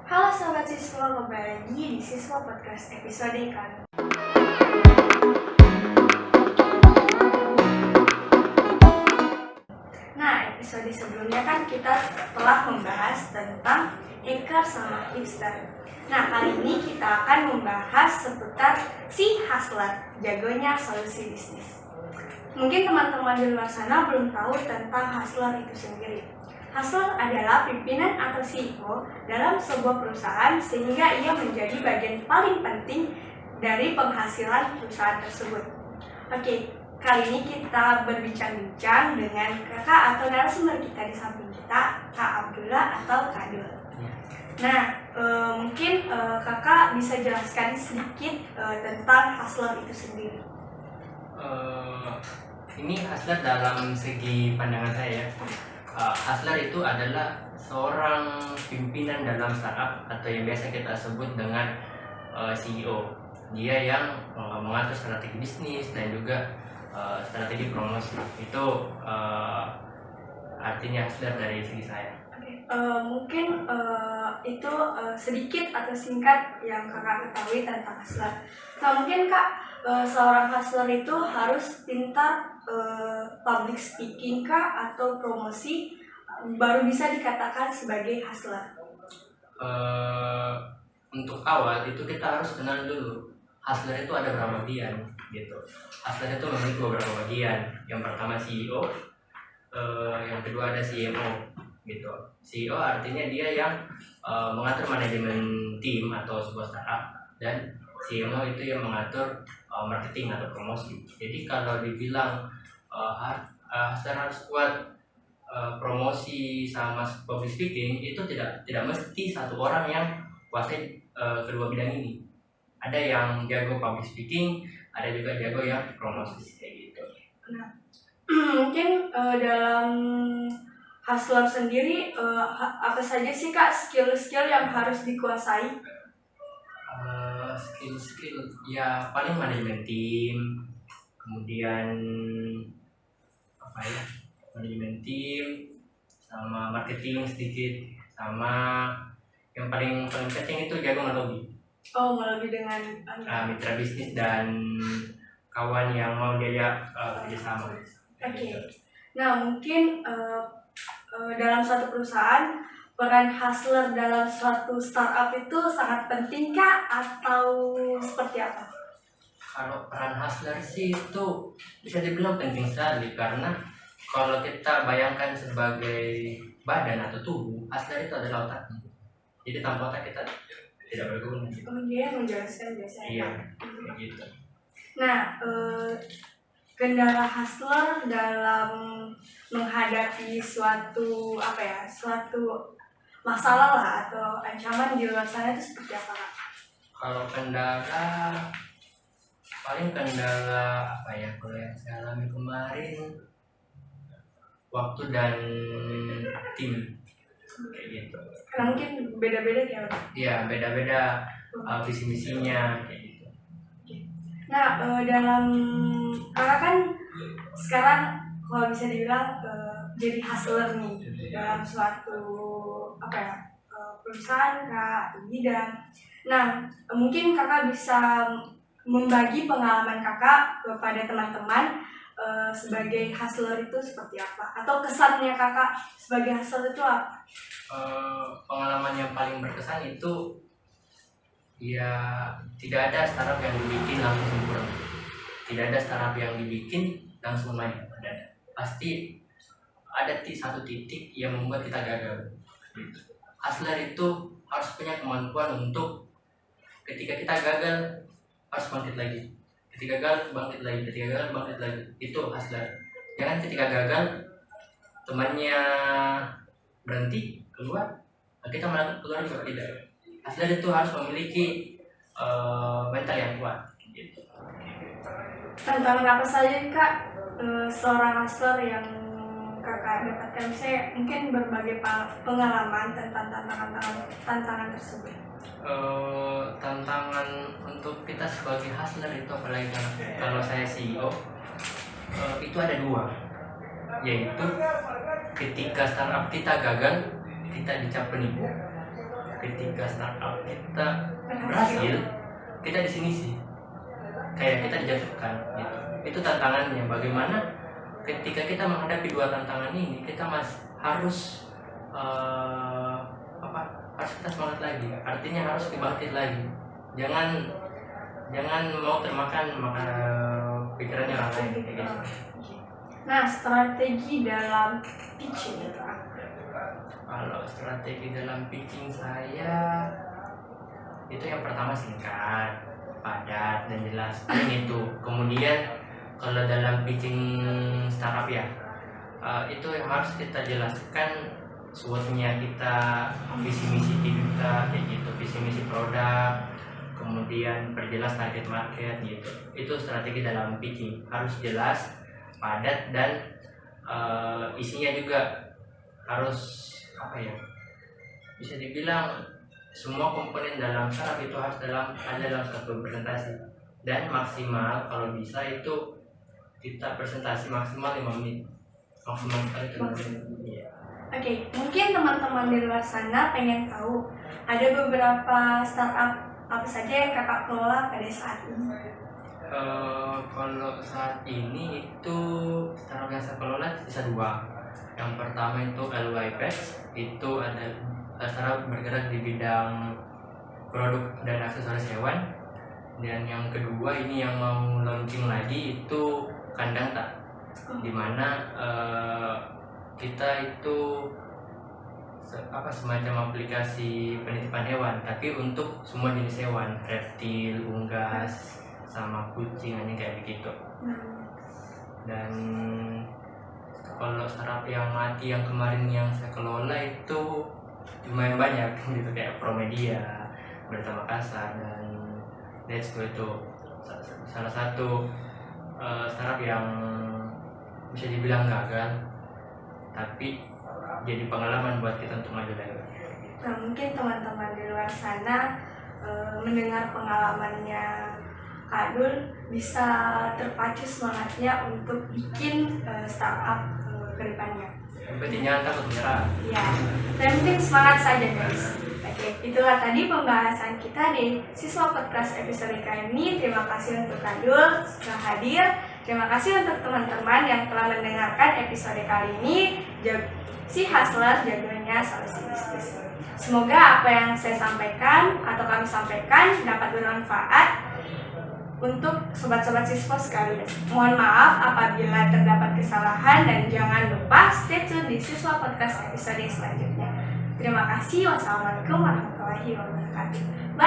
Halo Sobat Siswa, kembali lagi di Siswa Podcast episode kali. Nah, episode sebelumnya kan kita telah membahas tentang hacker sama hipster. Nah, kali ini kita akan membahas seputar si hustler, jagonya solusi bisnis. Mungkin teman-teman di luar sana belum tahu tentang hustler itu sendiri. Hustler adalah pimpinan atau CEO dalam sebuah perusahaan sehingga ia menjadi bagian paling penting dari penghasilan perusahaan tersebut. Oke, kali ini kita berbincang-bincang dengan kakak atau narasumber kita di samping kita, Kak Abdullah atau Kak Dul. Nah, mungkin kakak bisa jelaskan sedikit tentang hustler itu sendiri. Ini hustler dalam segi pandangan saya. Hustler itu adalah seorang pimpinan dalam startup atau yang biasa kita sebut dengan CEO. Dia yang mengatur strategi bisnis dan juga strategi promosi. Itu artinya hustler dari segi saya. Mungkin itu sedikit atau singkat yang kakak ketahui tentang hustler. Nah, mungkin kak, seorang hustler itu harus pintar public speaking kah atau promosi baru bisa dikatakan sebagai hustler? Untuk awal itu kita harus kenal dulu hustler itu ada berapa bagian gitu. Hustler itu memiliki beberapa bagian. Yang pertama CEO, yang kedua ada CMO gitu. CEO artinya dia yang mengatur manajemen tim atau sebuah startup, dan CMO itu yang mengatur marketing atau promosi. Jadi kalau dibilang hustler harus kuat promosi sama public speaking, itu tidak mesti satu orang yang kuasai kedua bidang ini. Ada yang jago public speaking, ada juga jago yang promosi kayak gitu. Nah, mungkin dalam hustler sendiri apa saja sih kak skill-skill yang harus dikuasai? Skill ya paling manajemen tim, kemudian manajemen tim sama marketing sedikit, sama yang paling penting itu jago ngelobi. Ngelobi dengan mitra bisnis dan kawan yang mau diajak kerjasama. Oke. Nah, mungkin dalam suatu perusahaan peran hustler dalam suatu startup itu sangat penting kah atau seperti apa? Kalau peran hustler sih itu bisa dibilang penting sekali, karena kalau kita bayangkan sebagai badan atau tubuh, hustler itu adalah otaknya. Jadi tanpa otak kita tidak berguna. Dia menjelaskan biasanya. Iya, gitu. Nah, kendala hustler dalam menghadapi suatu masalah lah atau ancaman di luar sana itu seperti apa kak? Kalau paling kendala kalau yang saya alami kemarin, waktu dan tim kayak gitu. Karena mungkin beda-beda ya. Iya, beda-beda visi misinya kayak gitu. Nah, dalam kakak kan sekarang kalau bisa dibilang jadi hustler nih dalam suatu perusahaan kak atau bidang. Nah, mungkin kakak bisa membagi pengalaman kakak kepada teman-teman sebagai hustler itu seperti apa, atau kesannya kakak sebagai hustler itu apa? Pengalaman yang paling berkesan itu ya tidak ada startup yang dibikin langsung sempurna, tidak ada startup yang dibikin langsung naik. Pasti ada satu titik yang membuat kita gagal. Hustler itu harus punya kemampuan untuk ketika kita gagal harus bangkit lagi, ketika gagal bangkit lagi, ketika gagal bangkit lagi. Itu hustler. Jangan ketika gagal temannya berhenti keluar, kita malah keluar juga tidak. Hustler itu harus memiliki mental yang kuat gitu. Tantangan apa saja kak seorang hustler yang kakak dapatkan? Saya mungkin berbagai pengalaman tentang tantangan tersebut. Tantangan untuk kita sebagai hustler itu, apalagi kalau saya CEO, itu ada dua, yaitu ketika startup kita gagal kita dicap penipu, ketika startup kita berhasil, kita di sini sih kayak kita dijatuhkan gitu. Itu tantangannya, bagaimana ketika kita menghadapi dua tantangan ini kita harus harus kita semangat lagi, artinya harus dibangkit lagi, jangan mau termakan pikirannya orang lain kayak gitu. Nah, strategi dalam pitching itu apa? Kalau strategi dalam pitching saya itu yang pertama singkat, padat, dan jelas. Paling itu. Kemudian kalau dalam pitching startup ya, itu yang harus kita jelaskan SWOT-nya kita, visi misi kita kayak gitu, visi misi produk, kemudian perjelas target market gitu. Itu strategi dalam pitching, harus jelas, padat, dan isinya juga harus bisa dibilang semua komponen dalam startup itu harus ada dalam satu presentasi, dan maksimal kalau bisa itu kita presentasi maksimal 5 menit, maksimal sekali 5 menit. Iya. Oke, mungkin teman-teman di luar sana pengen tahu ada beberapa startup apa saja yang kakak kelola pada saat ini? Kalau saat ini itu startup yang saya kelola bisa 2. Yang pertama itu LYPEX, itu ada startup bergerak di bidang produk dan aksesoris hewan. Dan yang kedua ini yang mau launching lagi itu Kandang Tak, dimana kita itu semacam aplikasi penitipan hewan, tapi untuk semua jenis hewan, reptil, unggas, sama kucing, ini kayak begitu. Dan kalau startup yang mati yang kemarin yang saya kelola itu lumayan banyak gitu, kayak Promedia, Berita Makassar, dan Let's Go itu salah satu startup yang bisa dibilang gagal, tapi jadi pengalaman buat kita untuk maju lagi. Nah, mungkin teman-teman di luar sana mendengar pengalamannya Kak Dul bisa terpacu semangatnya untuk bikin startup ke depannya. Yang penting jangan takut menyerah. Ya, yang penting semangat saja guys. Oke, itulah tadi pembahasan kita di Siswa Podcast episode kali ini. Terima kasih untuk Kak Dul sudah hadir. Terima kasih untuk teman-teman yang telah mendengarkan episode kali ini. Si Hustler, jagonya solusi bisnis. Semoga apa yang saya sampaikan atau kami sampaikan dapat bermanfaat untuk sobat-sobat siswa sekalian. Mohon maaf apabila terdapat kesalahan dan jangan lupa stay tune di Siswa Podcast episode selanjutnya. Terima kasih. Wassalamualaikum warahmatullahi wabarakatuh. Bye.